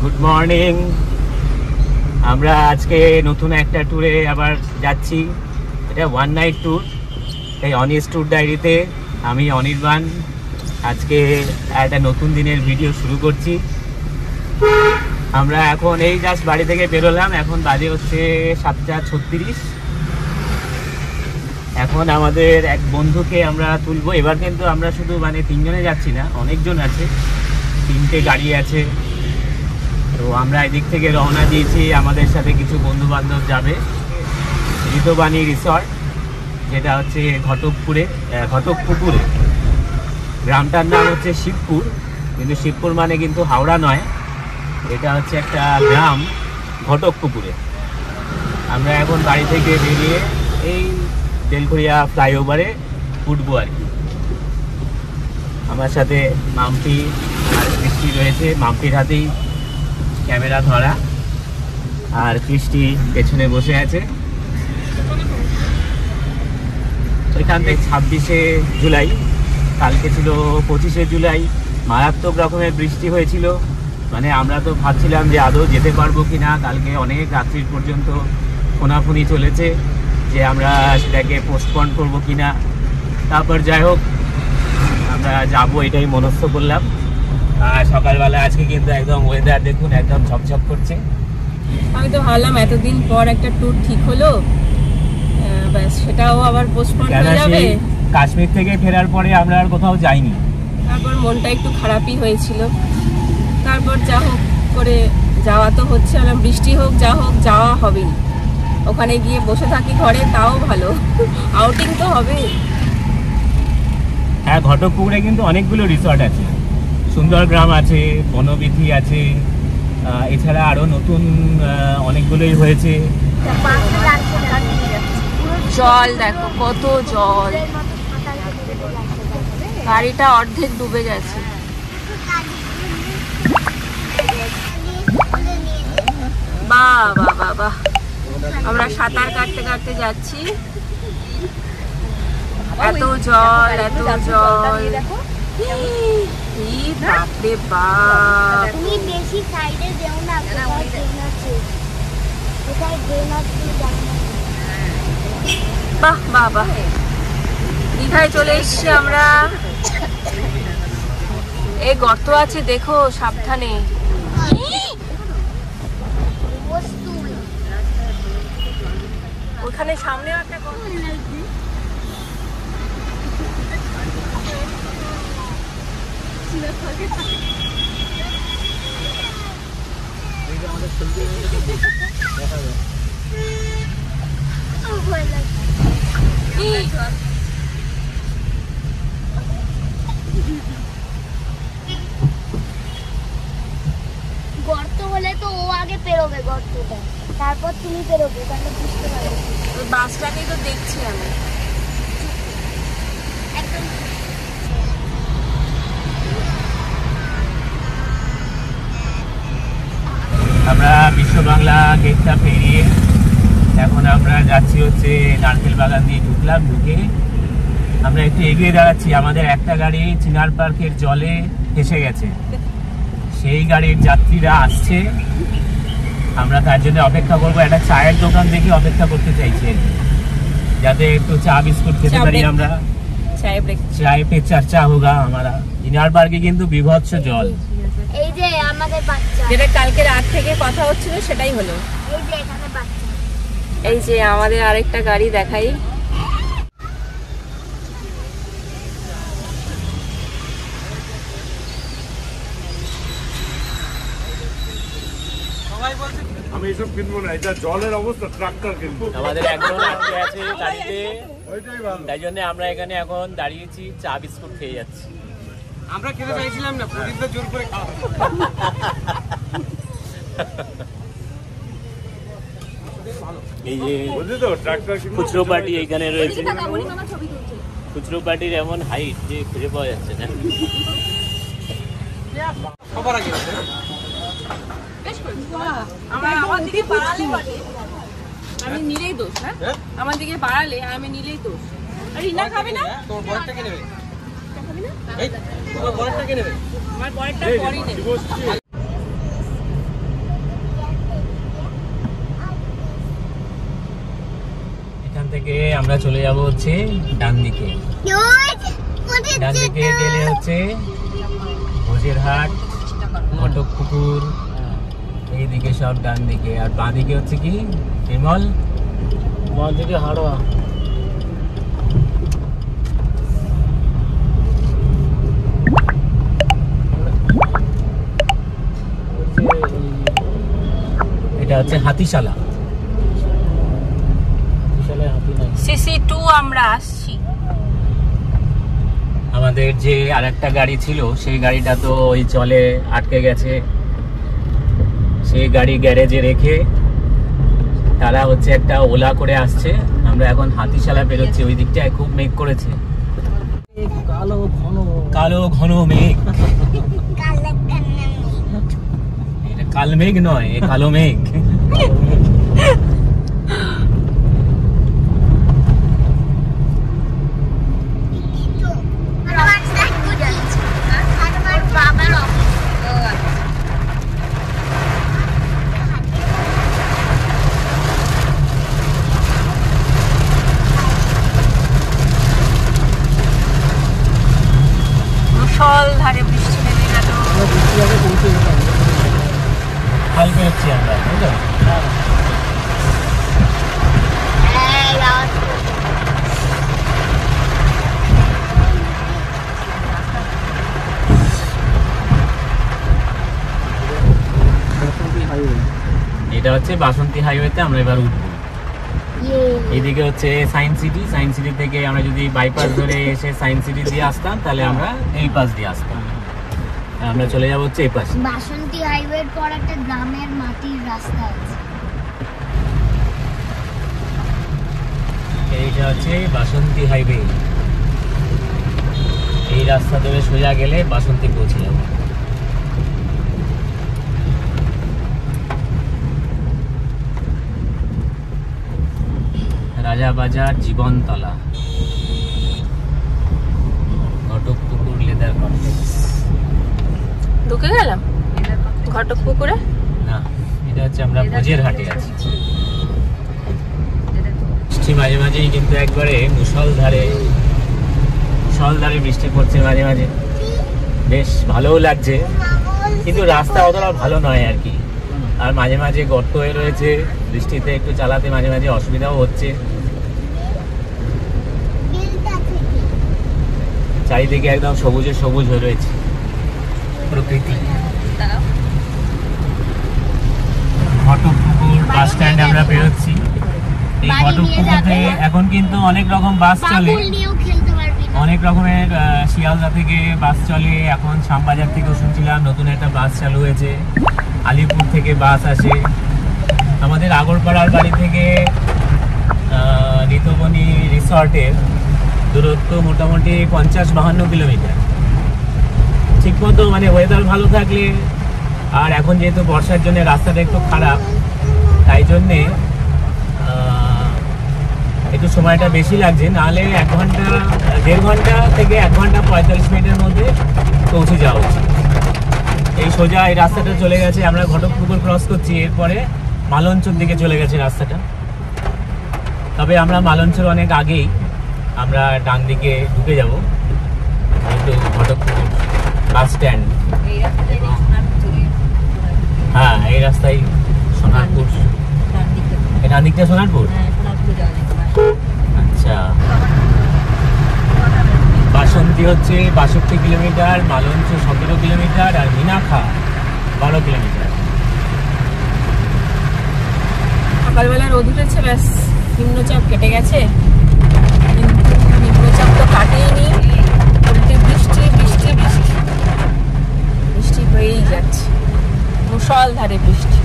Good morning. আমরা আজকে নতুন একটা ট্যুরে আবার যাচ্ছি। এটা ওয়ান নাইট ট্যুর। এই অনিস ট্যুর ডায়েরিতে আমি অনির্বাণ আজকে একটা নতুন দিনের ভিডিও শুরু করছি। আমরা এখন এই জাস্ট বাড়ি থেকে বেরোলাম, এখন বাজে হচ্ছে 7:36। এখন আমাদের এক বন্ধুকে আমরা তুলবো। এবার কিন্তু আমরা শুধু তিনজনে যাচ্ছি না, অনেকজন আছে, 3টে গাড়ি আছে। তো আমরা এদিক থেকে রওনা দিয়েছি, আমাদের সাথে কিছু বন্ধু বান্ধব যাবে ঋতবাণী রিসর্ট, যেটা হচ্ছে ঘটকপুকুরে। গ্রামটার নাম হচ্ছে শিবপুর, কিন্তু শিবপুর কিন্তু হাওড়া নয়, এটা হচ্ছে একটা গ্রাম ঘটকপুকুরে। আমরা এখন বাড়ি থেকে বেরিয়ে এই বেলঘরিয়া ফ্লাইওভারে উঠবো আর কি। আমার সাথে মাম্পি আর কৃষ্টি রয়েছে। মাম্পির হাতেই ক্যামেরা ধরা, আর কৃষ্টি পেছনে বসে আছে। এখান থেকে 26শে জুলাই, কালকে ছিল 25শে জুলাই। মারাত্মক রকমের বৃষ্টি হয়েছিল, আমরা তো ভাবছিলাম যে আদৌ যেতে পারবো কি না। কালকে অনেক রাত্রির পর্যন্ত ফোনাফুনি চলেছে যে আমরা সেটাকে পোস্টপন করবো কি না। তারপর যাই হোক আমরা যাবো, এটাই মনস্থ করলাম। আর সকালবেলা আজকে কিন্তু একদম ওয়েদার দেখুন, একদম ঝপঝপ করছে। আমি তো ভাবলাম এতদিন পর একটা ট্যুর ঠিক হলো, ব্যাস সেটাও আবার পোস্টপন হয়ে যাবে। কাশ্মীর থেকে ফেরার পরে আমরা আর কোথাও যাইনি, তারপর মনটা একটু খারাপই হয়েছিল। তারপর যা হোক করে যাওয়া তো হচ্ছে, বৃষ্টি হোক যা হোক যাওয়া হবেই। ওখানে গিয়ে বসে থাকি ঘরে তাও ভালো, আউটিং তো হবে। হ্যাঁ, ঘটকপুকুরে কিন্তু অনেকগুলো রিসর্ট আছে, সুন্দর গ্রাম আছে, বনবিথি আছে, এছাড়া আরো নতুন অনেকগুলোই হয়েছে। জল দেখো, কত জল, গাড়িটা অর্ধেক ডুবে গেছে। বাহ বাহ বাহ বাহ, আমরা সাঁতার কাটতে কাটতে যাচ্ছি। এত জল, এত জল, বাপরে বাপ। তুমি বেশি সাইডে যেও না, বাহ বাহ বাহ, দীঘায় চলে এসছি আমরা। এই গর্ত আছে দেখো, সাবধানে। ওখানে সামনে একটা গর্ত। গর্ত হলে তো ও আগে পেরোবে গর্তটা, তারপর তুমি পেরোবে, তাহলে বুঝতে পারবে। ওই বাসটাকেই তো দেখছি আমি। একদম আমরা বিশ্ব বাংলা গেটটা পেরিয়ে এখন আমরা যাচ্ছি হচ্ছে নারকেল বাগান দিয়ে ঢুকলাম। ঢুকে আমরা একটু এগিয়ে দাঁড়াচ্ছি। আমাদের একটা গাড়ি চিনার পার্কের জলে ফেসে গেছে, সেই গাড়ির যাত্রীরা আসছে, আমরা তার জন্য অপেক্ষা করবো। একটা চায়ের দোকান দেখে অপেক্ষা করতে চাইছি, যাতে একটু চা বিস্কুট খেতে পারি আমরা। চায় পে চর্চা হোগা আমারা। চিনার পার্কে কিন্তু বিভৎস জল। এই যে আমাদের বাচ্চা, যেটা কালকে রাত থেকে কথা হচ্ছিল সেটাই হলো। এই যে এখানে বাচ্চা, এই যে আমাদের আরেকটা গাড়ি দেখাই। আমি এসব কিনবো না, এটা জলের অবস্থা, ট্রাক্টর কিনবো। আমাদের একজন আটকে আছে গাড়িতে, তাই জন্য আমরা এখানে এখন দাঁড়িয়েছি, চা বিস্কুট খেয়ে যাচ্ছি। আমরা খেতে চাইছিলাম না, প্রদীপটা জোর করে খাওয়া। এই যে বুঝলি তো, ট্রাক্টর খুচরো পার্টি এইখানে রয়েছে। খুচরো পার্টির এমন হাইট যে খুঁজে পাওয়া যাচ্ছে না। সবার আগে আমি নিলেই দোষ, হ্যাঁ আমার দিকে বাড়ালে আমি নিলেই দোষ। রিনা খাবে না? তোর বড়টা কে নেবে? এই তোর বড়টা কে নেবে? আমার বড়টা পরেই নেবে। থেকে আমরা চলে যাব হচ্ছে ডান দিকে। ডান দিকে গেলে হচ্ছে ভোজেরহাট, ঘটকপুকুর, এইদিকে সব ডান দিকে। আর বাঁ দিকে হচ্ছে কি নির্মল, বাঁ দিকে হাড়োয়া। এটা হচ্ছে হাতিশালা। CC2 আমরা আসছি। আমাদের যে আরেকটা গাড়ি ছিল সেই গাড়িটা তো ওই জলে আটকে গেছে, সেই গাড়ি গ্যারেজে রেখে তারা হচ্ছে একটা ওলা করে আসছে। আমরা এখন হাতিশালা বেরোচ্ছি। ওই দিকটায় খুব মেঘ করেছে, কালো ঘন মেঘ। এটা কাল মেঘ নয়, এ কালো মেঘ। ধারে বৃষ্টি নেমে গেল। হাল বেরোচ্ছি আমরা, বুঝলো? এটা হচ্ছে বাসন্তী হাইওয়েতে আমরা এবার উঠবো। এইদিকে হচ্ছে সায়েন্স সিটি। সায়েন্স সিটি থেকে আমরা যদি বাইপাস ধরে এসে সায়েন্স সিটি দিয়ে আসতাম তাহলে আমরা এই পাশ দিয়ে আসতাম। আমরা চলে যাবো হচ্ছে এই পাশে। বাসন্তী হাইওয়ের পর একটা গ্রামের মাটির রাস্তা আছে। এইটা হচ্ছে বাসন্তী হাইওয়ে। এই রাস্তা ধরে সোজা গেলে বাসন্তী পৌঁছে যাবো। Rajabazar, Jibantala, Ghatakpukur leather complex. ঢুকে গেলাম ঘটকপুকুরে। না, এটা হচ্ছে আমরা ভোজেরহাটে আছি। বৃষ্টি মাঝে মাঝেই কিন্তু একবারে মুষলধারে বৃষ্টি পড়ছে মাঝে মাঝে, বেশ ভালোও লাগছে। কিন্তু রাস্তা অতটা ভালো নয় আর কি। আর মাঝে মাঝে গর্ত হয়ে রয়েছে, বৃষ্টিতে একটু চালাতে মাঝে মাঝে অসুবিধাও হচ্ছে। চারিদিকে একদম সবুজে সবুজ হয়ে রয়েছে প্রকৃতি। ঘটকপুকুর বাস স্ট্যান্ডে আমরা বেরোচ্ছি। এই ঘটকপুকুরে এখন কিন্তু অনেক রকম বাস চলে, অনেক রকমের। শিয়ালদা থেকে বাস চলে, এখন শ্যামবাজার থেকেও শুনছিলাম নতুন একটা বাস চালু হয়েছে। আলিপুর থেকে বাস আসে। আমাদের আগরপাড়ার বাড়ি থেকে ঋতুবনী রিসর্টের দূরত্ব মোটামুটি 50-52 কিলোমিটার। ঠিকমতো মানে ওয়েদার ভালো থাকলে, আর এখন যেহেতু বর্ষার জন্য রাস্তাটা একটু খারাপ, তাই জন্যে একটু সময়টা বেশি লাগছে। নাহলে 1 ঘন্টা 1.5 ঘন্টা থেকে 1 ঘন্টা 45 মিনিটের মধ্যে পৌঁছে যাওয়া উচিত। এই সোজা এই রাস্তাটা চলে গেছে। আমরা ঘটকপুকুর ক্রস করছি, এরপরে মালঞ্চর দিকে চলে গেছে রাস্তাটা। তবে আমরা মালঞ্চর অনেক আগেই আমরা ডান দিকে ঢুকে যাব। একটু ঘটকপুকুর বাস স্ট্যান্ড, হ্যাঁ এই রাস্তায় সোনারপুর। ডান দিকটা সোনারপুর। আচ্ছা, বাসন্তী হচ্ছে 62 কিলোমিটার, মালঞ্চ 17 কিলোমিটার, আর মিনাখা 12 কিলোমিটার। সকালবেলা রোদ উঠেছে, ব্যাস নিম্নচাপ কেটে গেছে। কিন্তু নিম্নচাপ তো কাটেইনি, উল্টে বৃষ্টি বৃষ্টি বৃষ্টি বৃষ্টি হয়েই যাচ্ছে, মুষলধারে বৃষ্টি।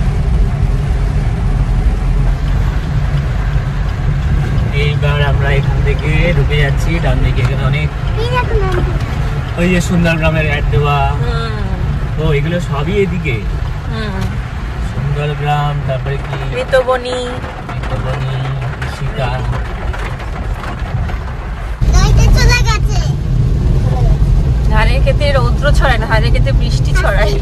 এইবার আমরা এখান থেকে ঢুকে যাচ্ছি ডান দিকে। এখানে অনেক ওই যে সুন্দরগ্রামের অ্যাড দেওয়া, ও এগুলো সবই এদিকে। সুন্দরগ্রাম, তারপরে কি ঋতুবনী, ঋষিকা। ধানের ক্ষেত্রে রৌদ্র ছড়ায় না, ধানের ক্ষেত্রে বৃষ্টি ছড়ায়।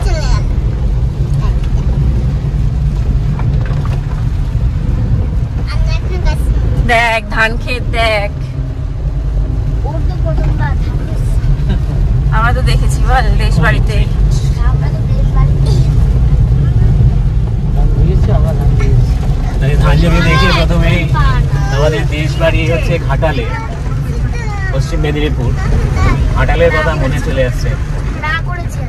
দেখ ধান ক্ষেত দেখ। ওর তো প্রথমবার ধান এসছে। আমরা তো দেখেছি বল দেশ বাড়িতে। আমরা তো দেশ বাড়িতে ধান দিয়েছে, আমরা ধান দিয়েছি। ধান জমি দেখে প্রথমেই আমাদের দেশ বাড়ি হচ্ছে ঘাটালে, পশ্চিম মেদিনীপুর। ঘাটালের কথা মনে চলে আসছে। না করেছে।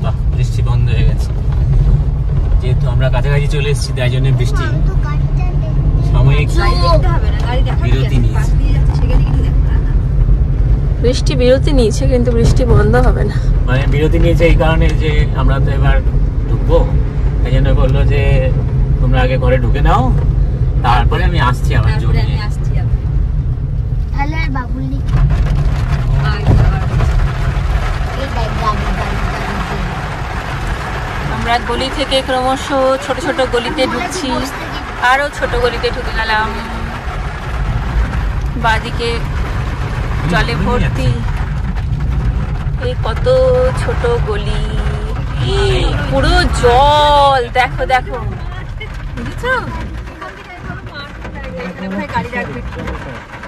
বাহ, বৃষ্টি বন্ধ হয়ে গেছে। যেহেতু আমরা কাছাকাছি চলে এসেছি তাই জন্য বৃষ্টি তো গাড়িটা সাময়িক বিরতি নিয়েছে। বৃষ্টি বিরতি নিয়েছে কিন্তু বৃষ্টি বন্ধ হবে না। মানে বিরতি নিয়েছে এই কারণে যে আমরা তো এবার ঢুকবো, তাই জন্য বললো যে তোমরা আগে ঘরে ঢুকে নাও, তারপরে আমি আসছি আবার জোর নিয়ে। তাহলে আর বাবুল নেই। এই দেখ গাড়ি গাড়ি গাড়ি। আমরা গলি থেকে ক্রমশ ছোট ছোট গলিতে ঢুকছি, আরো ছোট গলিতে ঢুকে গেলাম। বাদিকে জলে ভর্তি, এই কত ছোট গলি, পুরো জল। দেখো দেখো, বুঝছো?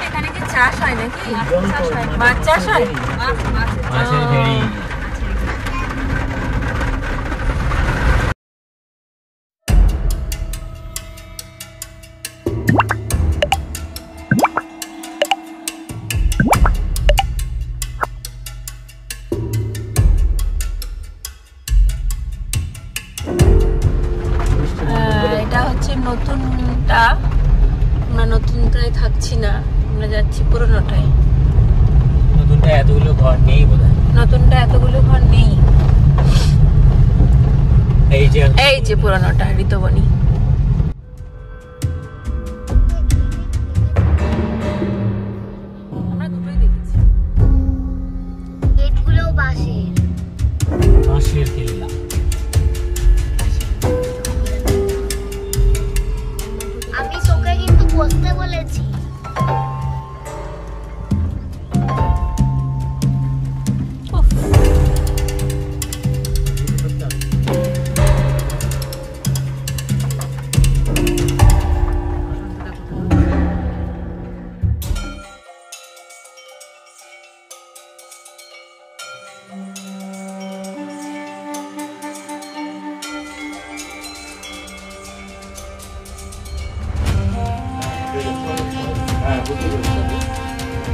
এখানে কি চাষ হয় নাকি? মাছ চাষ হয়? মাছের ভেড়ি। এটা হচ্ছে নতুনটা। আমরা নতুনটায় থাকছি না, আমরা যাচ্ছি পুরোনোটায়। নতুনটা এতগুলো ঘর নেই বোধহয়। নতুনটা এতগুলো ঘর নেই। এই যে পুরোনোটা ঋতুবনী। আমরা দুটোই দেখেছি। গেটগুলো বাঁশের। বাঁশের কেল্লা। আমি তোকে কিন্তু বসতে বলেছি।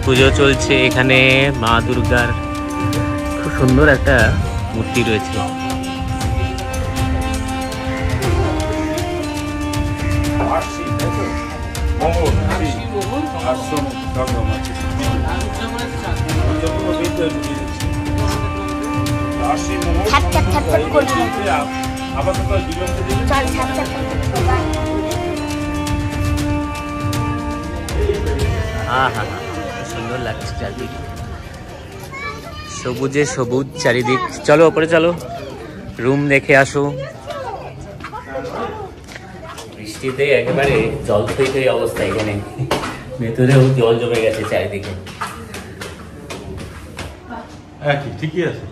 পুজো চলছে এখানে, মা দুর্গার খুব সুন্দর একটা মূর্তি রয়েছে। ছাপ ছাপ ছাপ ছাপ করবি না। চল ছাপ ছাপ ছাপ করবি। সুন্দর লাগছে চারদিক, সবুজে সবুজ চারিদিক। চলো ওপরে চলো, রুম দেখে আসো। বৃষ্টিতে একেবারে জল থই থই অবস্থা, এখানে ভেতরেও জল জমে গেছে চারিদিকে। ঠিকই আছে।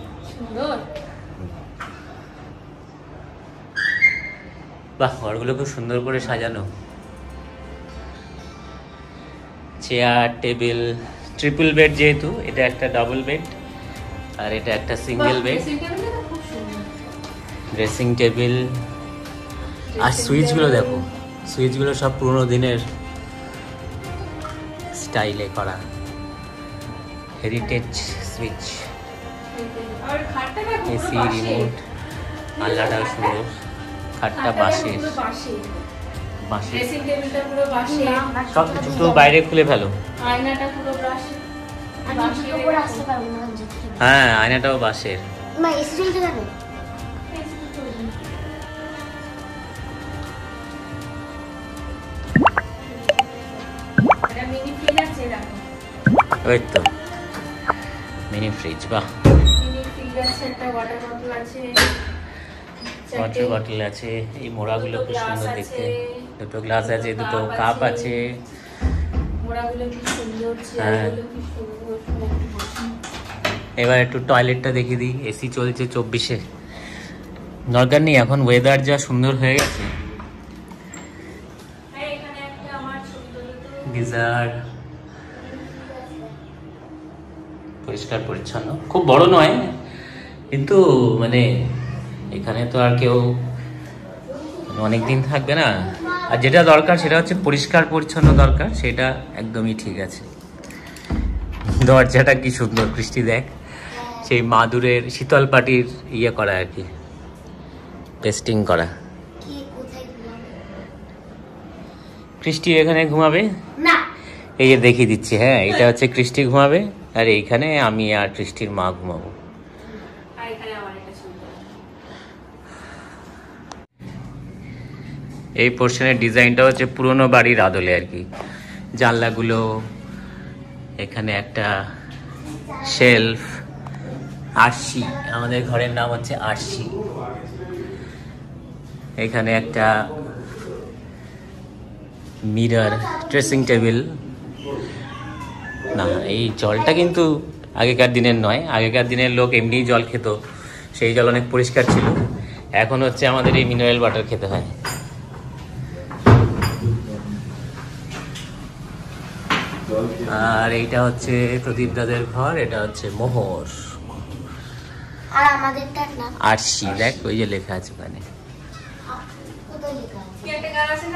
বাহ, ঘরগুলো খুব সুন্দর করে সাজানো। চেয়ার টেবিল, ট্রিপল বেড, যেহেতু এটা একটা ডাবল বেড আর এটা একটা সিঙ্গেল বেড। ড্রেসিং টেবিল আর সুইচগুলো দেখো, সুইচগুলো সব পুরোনো দিনের স্টাইলে করা, হেরিটেজ সুইচ। এসি রিমোট, আল্লাটাও সুন্দর। খাটটা বাঁশের, বাঁশের সব কিছু তো বাইরে খুলে ফেলো। আয়নাটা পুরো বাঁশের। আমি জুতো পরে আসতে পারবো না। হ্যাঁ, আয়নাটাও বাঁশের। মা এসি চলছে কেন? এটা মিনি ফ্রিজ আছে, দেখো ওই তো মিনি ফ্রিজ। বাহ, মিনি ফ্রিজ আছে, একটা ওয়াটার বটল আছে, ওয়াটার বটল আছে। এই মোড়াগুলো খুব সুন্দর দেখতে। দুটো গ্লাস আছে, দুটো কাপ আছে। মোড়াগুলো কি সুন্দর, হ্যাঁ। চেয়ারগুলো কি সুন্দর। এবার একটু টয়লেটটা দেখিয়ে দিই। এসি চলছে 24-এ, দরকার নেই এখন, ওয়েদার যা সুন্দর হয়ে গেছে গিজার পরিষ্কার পরিচ্ছন্ন, খুব বড় নয় কিন্তু মানে এখানে তো আর কেউ অনেকদিন থাকবে না, আর যেটা দরকার সেটা হচ্ছে পরিষ্কার পরিচ্ছন্ন দরকার, সেটা একদমই ঠিক আছে। দরজাটা কি সুন্দর, বৃষ্টি দেখ, সেই মাদুরের শীতল পাটির ইয়ে করা আর কি, পেস্টিং করা। কৃষ্টি এখানে ঘুমাবে না, এই যে দেখিয়ে দিচ্ছি। হ্যাঁ, এটা হচ্ছে কৃষ্টি ঘুমাবে, আর এইখানে আমি আর কৃষ্টির মা ঘুমাবো। এই পোর্শনের ডিজাইনটা হচ্ছে পুরনো বাড়ির আদলে আর কি, জানলাগুলো, এখানে একটা শেলফ, আরশি, আমাদের ঘরের নাম হচ্ছে আরশি। এখানে একটা মিরর, ড্রেসিং টেবিল। না, এই জলটা কিন্তু আগেকার দিনের নয়, আগেকার দিনের লোক এমনি জল খেত, সেই জল অনেক পরিষ্কার ছিল। এখন হচ্ছে আমাদের এই মিনারেল ওয়াটার খেতে হয়। আর এইটা হচ্ছে প্রদীপ দাদের ঘর, এটা হচ্ছে মোহর, আর আমাদেরটার নাম আরশি। দেখ ওই যে লেখা আছে ওখানে কোথায় লেখা আছে?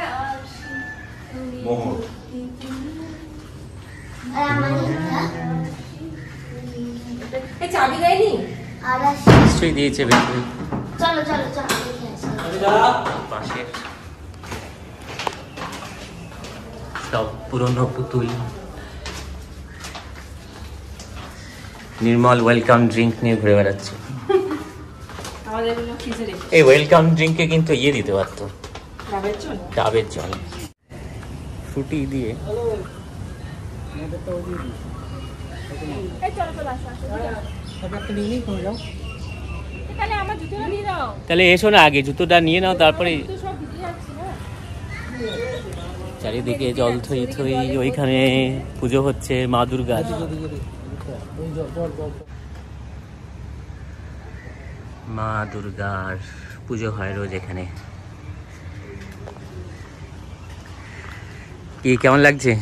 মোহর। আর আমাদেরটা চাবি দেয়নি? আর নিশ্চয়ই দিয়েছে ভেতরে। চলো চলো চলো দেখে আসি। পাশের সব পুরনো পুতুল। নির্মল ওয়েলকাম ড্রিঙ্ক নিয়ে ঘুরে বেড়াচ্ছে। এই ওয়েলকাম ড্রিঙ্কে কিন্তু ইয়ে দিতে পারতো, ডাবের জল, ফ্রুটি দিয়ে। তাহলে এসো না, আগে জুতোটা নিয়ে নাও, তারপরে চারিদিকে জল থই থই। ওইখানে পুজো হচ্ছে মা দুর্গা। মা দুর্গার পুজো হয় রোজ এখানে। কি কেমন লাগছে?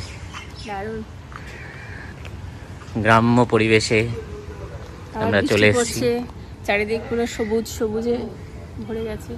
গ্রাম্য পরিবেশে আমরা চলে এসেছি, চারিদিক পুরো সবুজ সবুজে ভরে গেছে।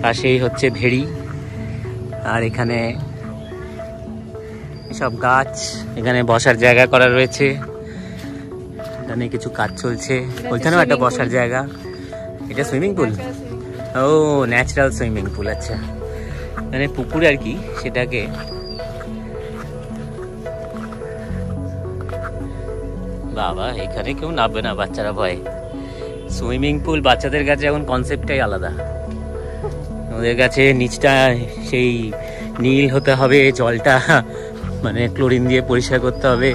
পাশেই হচ্ছে ভেড়ি, আর এখানে সব গাছ, এখানে বসার জায়গা করা রয়েছে, এখানে কিছু কাজ চলছে, ওইখানেও একটা বসার জায়গা। এটা সুইমিং পুল, ও ন্যাচারাল সুইমিং পুল। আচ্ছা, মানে পুকুর আর কি, সেটাকে বাবা এখানে কেউ নামবে না, বাচ্চারা ভয়। সুইমিং পুল বাচ্চাদের কাছে এখন কনসেপ্টটাই আলাদা, ওদের কাছে নিচটা সেই নীল হতে হবে, জলটা মানে ক্লোরিন দিয়ে পরিষ্কার করতে হবে।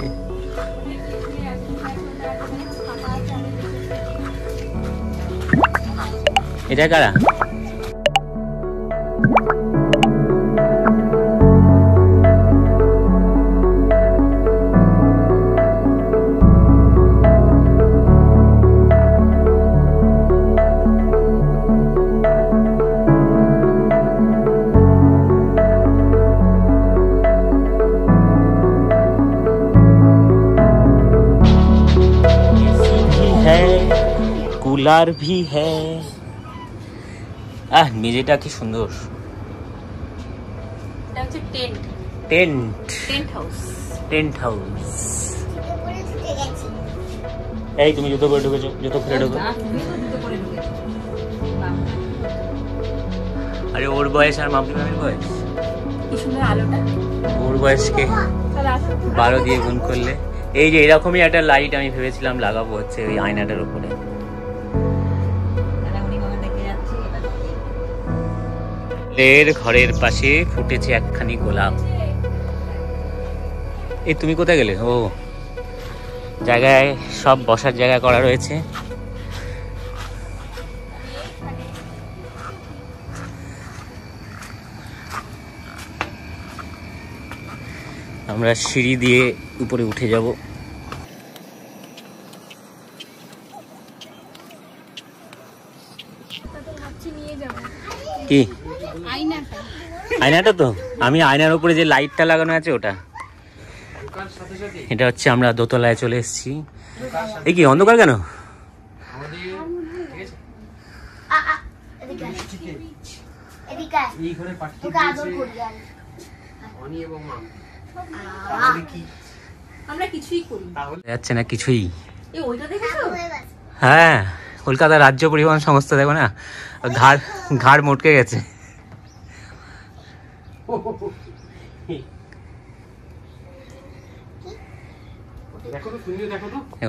এটা কারা? কুলার ভি হ্যায়। মেঝেটা কি সুন্দর। Tent house. এই তুমি জুতো পরে ঢুকেছো, জুতো খুলে ঢুকো। আরে ওর বয়স আর মামনি ম্যামের বয়স, কি সুন্দর আলোটা। ওর বয়সকে 12 দিয়ে গুণ করলে এই যে এরকমই একটা লাইট আমি ভেবেছিলাম লাগাবো হচ্ছে ওই আয়নাটার উপরে। এর ঘরের পাশে ফুটেছে একখানি গোলাপ। এই তুমি কোথায় গেলে? ও, জায়গায় সব বসার জায়গা করা রয়েছে। আমরা সিঁড়ি দিয়ে উপরে উঠে যাব। কি আয়নাটা? তো আমি আয়নার উপরে যে লাইটটা লাগানো আছে ওটা। এটা হচ্ছে আমরা দোতলায় চলে এসেছি। এই কি অন্ধকার কেন? যাচ্ছে না কিছুই। হ্যাঁ, কলকাতা রাজ্য পরিবহন সংস্থা, দেখো না, ঘাড় মটকে গেছে।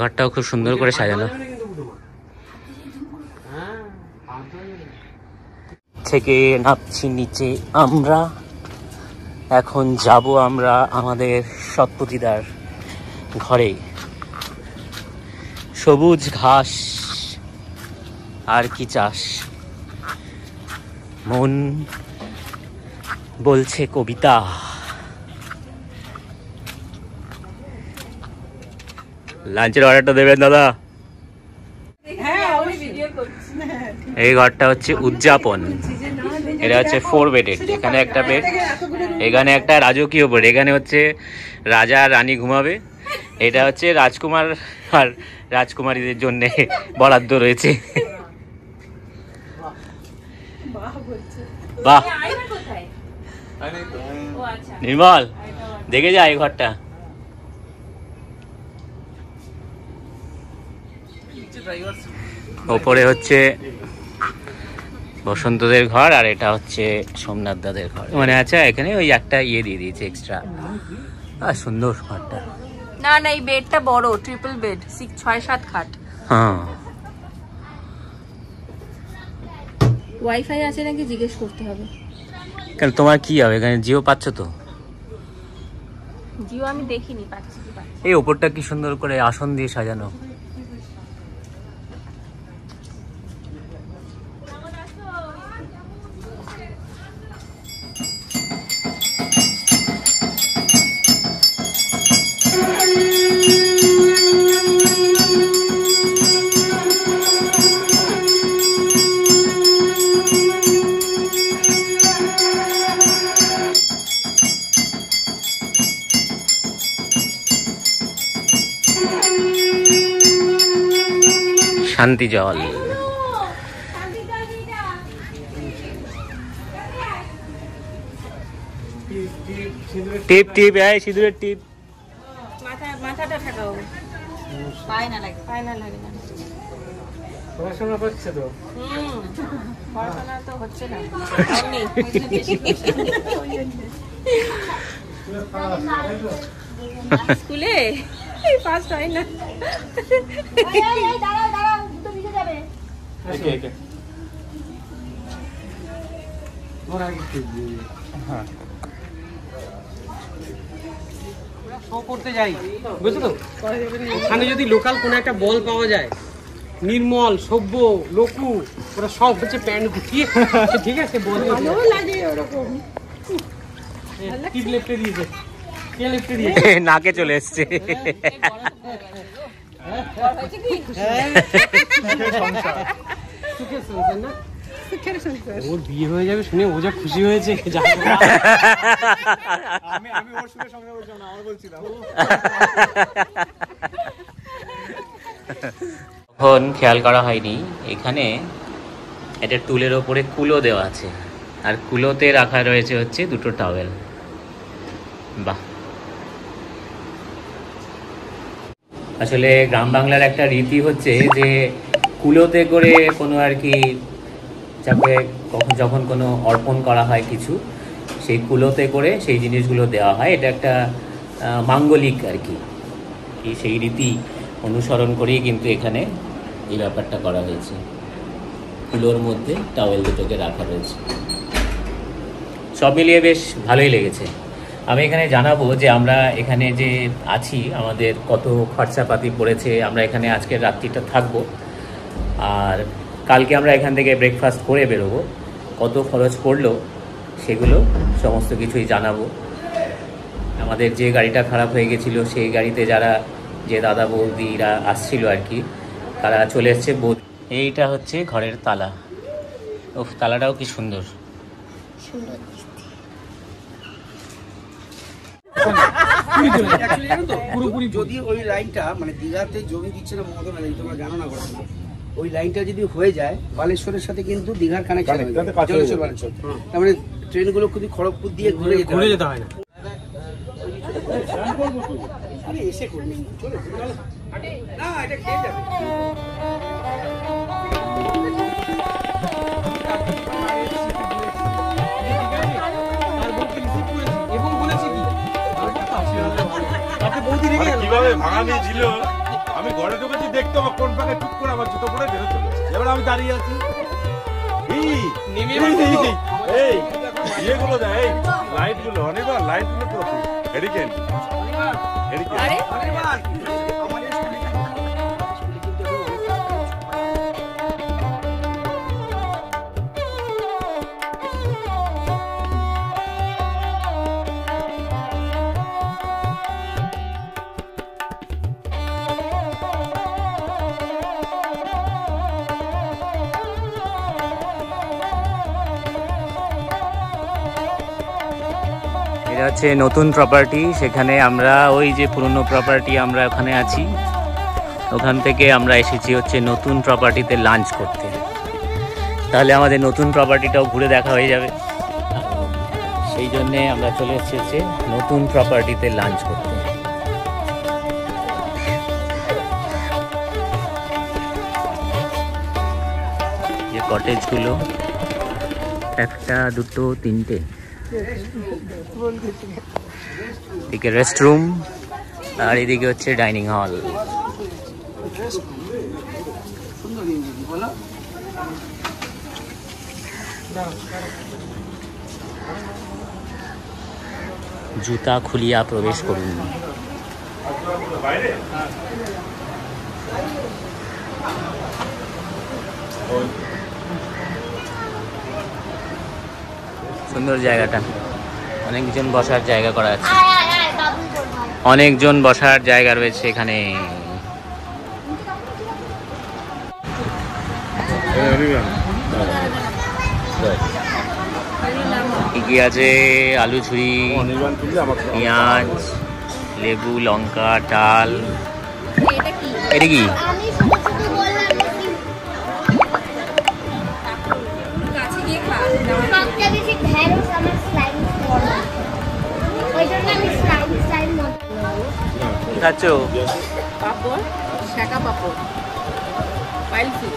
ঘরটাও খুব সুন্দর করে সাজানো। থেকে নামছি নিচে আমরা। এখন যাব আমরা আমাদের সৎপতিদার ঘরে। সবুজ ঘাস আর কি চাস, মন বলছে কবিতা। লাঞ্চের অর্ডারটা দেবেন দাদা। এই ঘরটা হচ্ছে উদযাপন। এটা হচ্ছে 4 বেডের। এখানে একটা বেড, এখানে একটা রাজকীয় বেড। এখানে হচ্ছে রাজা রানী ঘুমাবে। এটা হচ্ছে রাজকুমার আর রাজকুমারীদের জন্য বরাদ্দ রয়েছে। বাহ, নির্মল দেখে যা এই ঘরটা। ওপরে হচ্ছে বসন্তদের ঘর আর এটা হচ্ছে সোমনাথ দাদের ঘর। মানে আচ্ছা, এখানে ওই একটা ইয়ে দিয়ে দিয়েছে এক্সট্রা। সুন্দর ঘরটা। না না, এই বেডটা বড়, ট্রিপল বেড, 6-7 খাট। হ্যাঁ, ওয়াইফাই আছে নাকি জিজ্ঞেস করতে হবে। কেন তোমার কি হবে? এখানে জিও পাচ্ছ তো? জিও আমি দেখিনি, পাচ্ছি কি পাচ্ছি। এই ওপরটা কি সুন্দর করে আসন দিয়ে সাজানো। শান্তি জল। টিপ টিপ, সিঁদুরের টিপ। মাথাটা ঠাকাও, পায় না লাগে না। পড়াশোনা করছে তো? পড়াশোনা তো হচ্ছে না। স্কুলে ফার্স্ট হয় না। করতে যাই, বুঝছো তো? ওখানে যদি লোকাল কোনো একটা বল পাওয়া যায়, নির্মল, সভ্য, লোকু, ওরা সব হচ্ছে প্যান্ট গুটিয়ে, ঠিক আছে, বল লাগে ওরকম। টিপ লেফটে দিয়েছে, কে লেফটে দিয়েছে? নাকে চলে এসছে। ওর বিয়ে হয়ে যাবে শুনে ও যা খুশি হয়েছে। আমি ওর সঙ্গে সঙ্গে বলছিলাম না, আমার বলছিলাম। তখন খেয়াল করা হয়নি, এখানে একটা টুলের ওপরে কুলো দেওয়া আছে, আর কুলোতে রাখা রয়েছে হচ্ছে 2টো টাওয়েল। বাহ, আসলে গ্রাম বাংলার একটা রীতি হচ্ছে যে কুলোতে করে কোনো আর কি যাকে যখন কোনো অর্পণ করা হয় কিছু, সেই কুলোতে করে সেই জিনিসগুলো দেওয়া হয়। এটা একটা মাঙ্গলিক আর কি, সেই রীতি অনুসরণ করেই কিন্তু এখানে এই ব্যাপারটা করা হয়েছে। ফুলোর মধ্যে টাওয়েল দুটোকে রাখা রয়েছে। সব মিলিয়ে বেশ ভালোই লেগেছে। আমি এখানে জানাবো যে আমরা এখানে যে আছি আমাদের কত খরচাপাতি পড়েছে, আমরা এখানে আজকের রাত্রিটা থাকবো, আর কালকে আমরা এখান থেকে ব্রেকফাস্ট করে বেরোবো, কত খরচ পড়লো সেগুলো সমস্ত কিছুই জানাবো। আমাদের যে গাড়িটা খারাপ হয়ে গেছিলো সেই গাড়িতে যারা যে দাদা বৌদিরা আসছিল আর কি, তারা চলে এসছে। এইটা হচ্ছে ঘরের তালা। ওফ, তালাটাও কি সুন্দর। সুন্দর পুরোপুরি যদি ওই লাইনটা মানে দীঘাতে জমি দিচ্ছে না মমতা ব্যানার্জি, তোমরা জানো না কথা, ওই লাইনটা যদি হয়ে যায় বালেশ্বরের সাথে কিন্তু দীঘার কানেকশন হয়ে যাবে, জলেশ্বর বালেশ্বর। তার মানে ট্রেনগুলো কিন্তু খড়গপুর দিয়ে ঘুরে যেতে হয় না। এসে করবি না, এটা খেয়ে যাবে। কিভাবে ভাঙা নিয়েছিল আমি ঘরে ঢুকেছি দেখতে হবে কোন পাকে টুক করে আমার জুতো পরে বেরো চলে এসেছে। এবার আমি দাঁড়িয়ে আছি, এই ইয়েগুলো দেয়, এই লাইটগুলো, অনেকবার লাইটগুলো পুরো হেরিকেন এটা হচ্ছে নতুন প্রপার্টি। সেখানে আমরা ওই যে পুরনো প্রপার্টি আমরা ওখানে আছি, ওখান থেকে আমরা এসেছি হচ্ছে নতুন প্রপার্টিতে লাঞ্চ করতে। তাহলে আমাদের নতুন প্রপার্টিটাও ঘুরে দেখা হয়ে যাবে, সেই জন্যে আমরা চলে এসেছি নতুন প্রপার্টিতে লাঞ্চ করতে। যে কটেজগুলো, একটা দুটো তিনটে, এদিকে রেস্টরুম আর এদিকে হচ্ছে ডাইনিং হল। জুতা খুলিয়া প্রবেশ করুন। সুন্দর জায়গাটা, অনেকজন বসার জায়গা করা আছে, অনেকজন বসার জায়গা রয়েছে এখানে। কি আছে? আলু ছুরি, পেঁয়াজ, লেবু, লঙ্কা, ডাল। এটা কি? খাচ্ছ? পাপড়, শাকা পাপড়, পাইল ফিশ,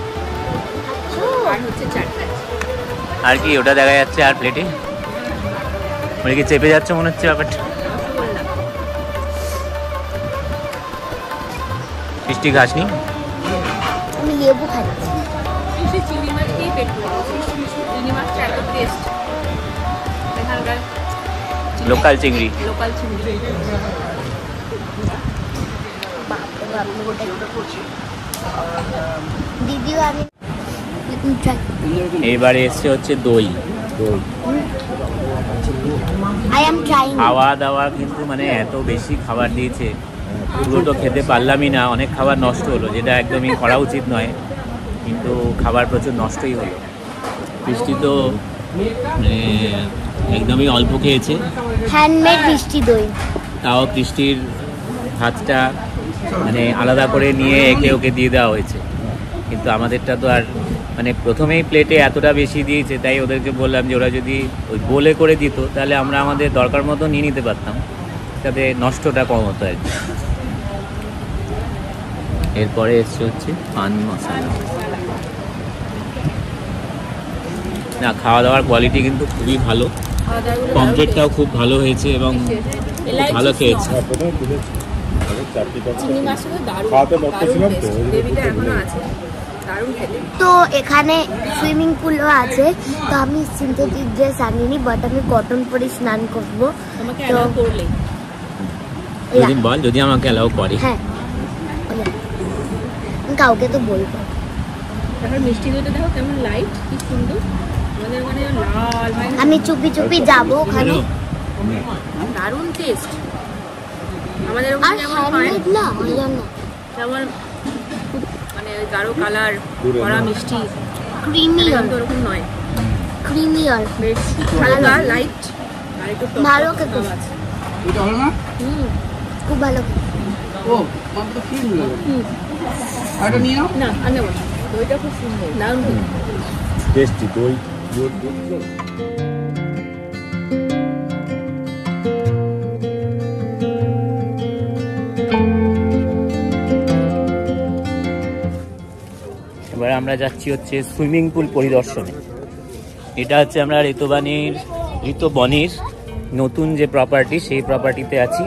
আর হচ্ছে চাটনি। আর কি ওটা দেখা যাচ্ছে? আর প্লেটে মানে কি চেপে যাচ্ছে মনে হচ্ছে ব্যাপারটা। মিষ্টি খাসনি? আমি লেবু খাচ্ছি। ফিশে চিংড়ি মাছ দিয়ে পেট ভরে। চিংড়ি মাছটা এত টেস্ট, এখানকার লোকাল চিংড়ি। লোকাল চিংড়ি। দিদিও আমি এবারে এসছে হচ্ছে দই। খাওয়া দাওয়া কিন্তু মানে এত বেশি খাবার দিয়েছে, পুরো তো খেতে পারলামই না, অনেক খাবার নষ্ট হলো, যেটা একদমই করা উচিত নয়, কিন্তু খাবার প্রচুর নষ্টই হলো। বৃষ্টি তো মানে একদমই অল্প খেয়েছে, হ্যান্ডমেড মিষ্টি দই। তাও বৃষ্টির ভাতটা মানে আলাদা করে নিয়ে একে ওকে দিয়ে দেওয়া হয়েছে, কিন্তু আমাদেরটা তো আর মানে প্রথমেই প্লেটে এতটা বেশি দিয়েছে, তাই ওদেরকে বললাম যে ওরা যদি ওই গোলে করে দিত তাহলে আমরা আমাদের দরকার মতো নিয়ে নিতে পারতাম, যাতে নষ্টটা কম হতো আর কি। এরপরে এসছে হচ্ছে পান মশলা। না, খাওয়া দাওয়ার কোয়ালিটি কিন্তু খুবই ভালো, পমফ্রেটটাও খুব ভালো হয়েছে এবং ভালো খেয়েছি। চিংড়ি মাছটা দারুণ দেবীটা এখনো আছে, দারুণ খেতে। তো এখানে সুইমিং পুলও আছে, তো আমি সিনথেটিক ড্রেস আনিনি, বাট আমি কটন পরে স্নান করবো। তোমাকে অ্যালাউ করলে দুদিন বল যদি আমাকে অ্যালাউ করে। হ্যাঁ, কাউকে তো বলবো। তারপর মিষ্টি দইটা দেখো কেমন লাইট, কি সুন্দর। আমাদের ওখানে লাল, আমি চুপি চুপি যাবো ওখানে। দারুণ টেস্ট। আমাদের আর ওখানে যেমন হয় হ্যান্ডমেড না, ওই জন্য যেমন খুব মানে গাঢ় কালার কড়া মিষ্টি, ক্রিমি কিন্তু ওরকম নয়, ক্রিমি আর বেশ হালকা লাইট আর একটু টক ভালো টক খেতে। ভাব আছে। খুব ভালো। না আর নেবো না, দইটা খুব সুন্দর, দারুণ খেতে। টেস্টি দই। এবার আমরা যাচ্ছি হচ্ছে সুইমিং পুল পরিদর্শনে। এটা হচ্ছে আমরা ঋতুবনের নতুন যে প্রপার্টি, সেই প্রপার্টিতে আছি।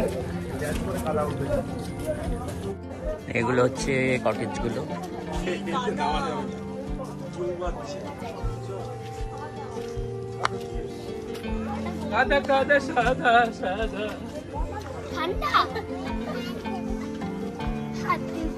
এগুলো হচ্ছে কটেজগুলো। ঠান্ডা হাত দিব।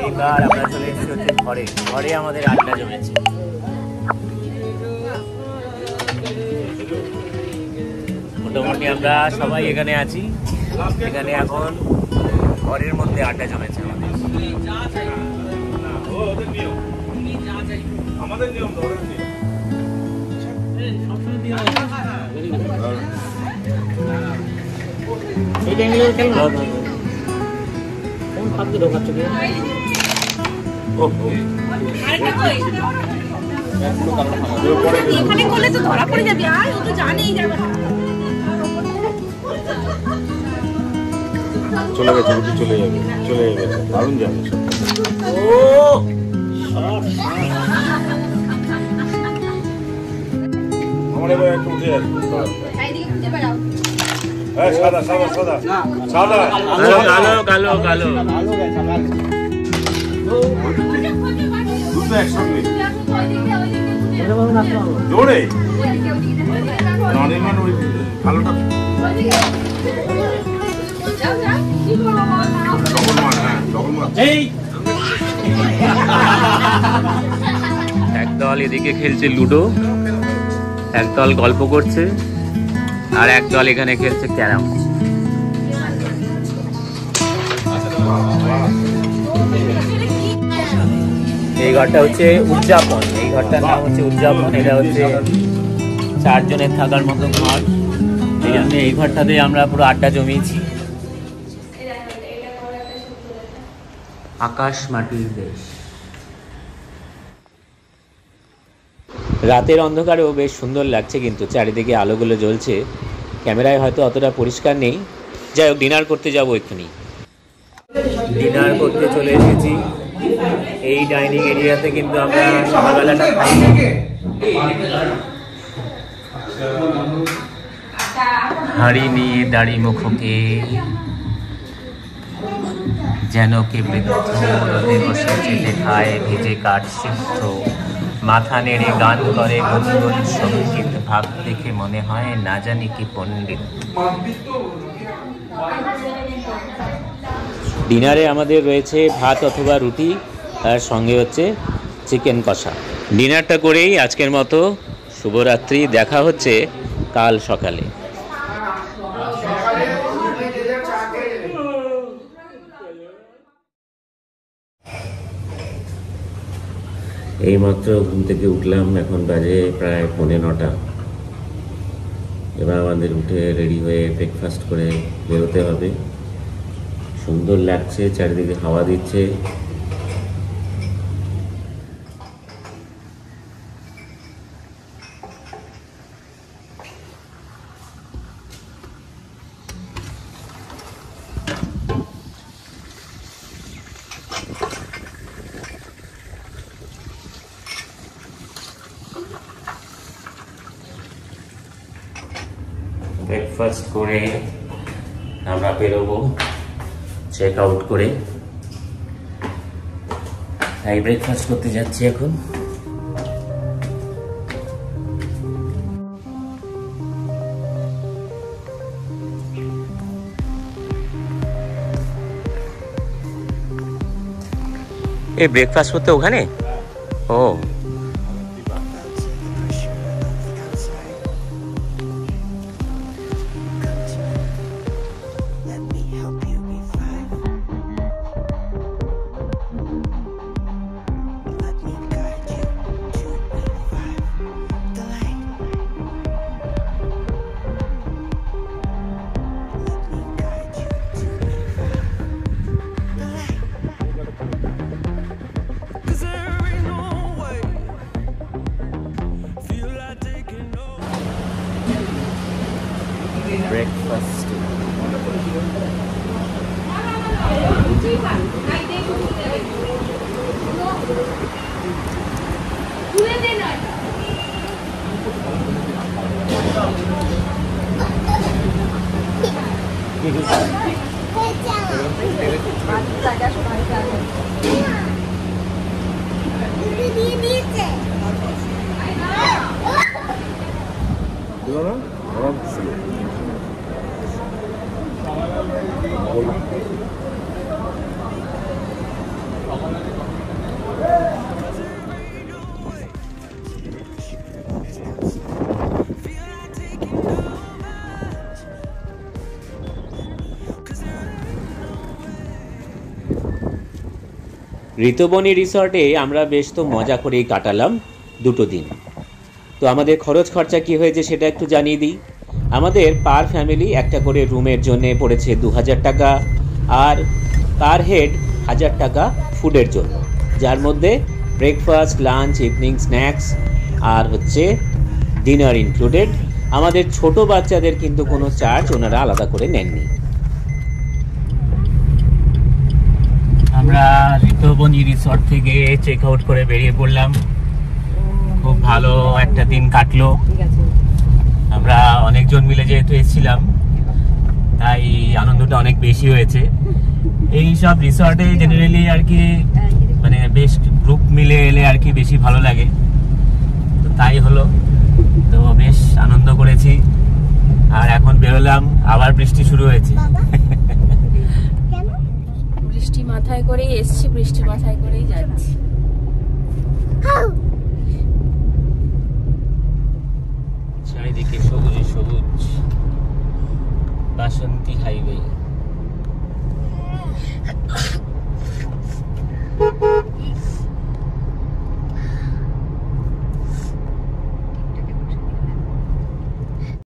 এবার আমরা চলে এসেছি হচ্ছে ঘরে আমাদের আড্ডা জমেছে। মোটামুটি আমরা সবাই এখানে আছি। এখানে এখন ঘরের মধ্যে আড্ডা জমেছে আমাদের। আমাদের নিয়ম এখানে করলে তো ধরা পড়ে যাবে, আর ও তো জানেই যাবে। চলে গেছে, চলে যাবে দারুণ যাবে। আমার এবার একটু উঠে যাবে। সাদা সাদা সাদা সাদা কালো কালো দুটো একসঙ্গে জোরে অনির্বাণ ওই কালোটা একদল এদিকে খেলছে লুডো, একদল গল্প করছে, আর একদল এখানে খেলছে ক্যারাম। এই ঘরটা হচ্ছে উদযাপন, এই ঘরটার নাম হচ্ছে উদযাপন। এটা হচ্ছে 4 জনের থাকার মতো ঘর। এই জন্য এই ঘরটাতে আমরা পুরো আড্ডা জমিয়েছি। আকাশ মাটির দেশ। রাতের অন্ধকারেও বেশ সুন্দর লাগছে, কিন্তু চারিদিকে আলোগুলো জ্বলছে। ক্যামেরায় হয়তো অতটা পরিষ্কার নেই। যাই হোক, ডিনার করতে যাবো এক্ষুনি। ডিনার করতে চলে এসেছি। এই ডাইনিং এরিয়াতে কিন্তু আমরা সকালবেলাটা খাই। হাঁড়ি নিয়ে দাড়ি মুখোকে যেন কে বৃদ্ধ রোদে বসে চেটে খায় ভেজে কাঠ সিদ্ধ, মাথা নেড়ে গান করে গুনগুন সঙ্গীত, ভাব দেখে মনে হয় না জানি কি পণ্ডিত। ডিনারে আমাদের রয়েছে ভাত অথবা রুটি, আর সঙ্গে হচ্ছে চিকেন কষা। ডিনারটা করেই আজকের মতো শুভরাত্রি, দেখা হচ্ছে কাল সকালে। এইমাত্র ঘুম থেকে উঠলাম, এখন বাজে প্রায় 9:45। এবার আমাদের উঠে রেডি হয়ে ব্রেকফাস্ট করে বেরোতে হবে। সুন্দর লাগছে, চারিদিকে হাওয়া দিচ্ছে। ব্রেকফাস্ট করে আমরা বেরোবো চেক আউট করে। তাই ব্রেকফাস্ট করতে যাচ্ছি এখন। এই ব্রেকফাস্ট করতে ওখানে? ও breakfast. ঋতুবনী রিসর্টে আমরা বেশ তো মজা করেই কাটালাম 2 দিন। তো আমাদের খরচ খরচা কি হয়েছে সেটা একটু জানিয়ে দিই। আমাদের পার ফ্যামিলি একটা করে রুমের জন্য পড়েছে 2000 টাকা, আর পার হেড 1000 টাকা ফুডের জন্য, যার মধ্যে ব্রেকফাস্ট, লাঞ্চ, ইভিনিং স্ন্যাক্স আর হচ্ছে ডিনার ইনক্লুডেড। আমাদের ছোট বাচ্চাদের কিন্তু কোনো চার্জ ওনারা আলাদা করে নেননি। আমরা ঋতুবনী রিসর্ট থেকে চেক আউট করে বেরিয়ে পড়লাম। খুব ভালো একটা দিন কাটলো। আমরা অনেকজন মিলে যেহেতু এসেছিলাম তাই আনন্দটা অনেক বেশি হয়েছে। এই সব রিসর্টে জেনারেলি আর কি মানে বেশ গ্রুপ মিলে এলে আর কি বেশি ভালো লাগে, তো তাই হলো। তো বেশ আনন্দ করেছি। আর এখন বেরোলাম, আবার বৃষ্টি শুরু হয়েছে। বৃষ্টি মাথায় করেই এসছি, বৃষ্টি মাথায় করেই যাচ্ছি। চারিদিকে সবুজ সবুজ, বাসন্তী হাইওয়ে।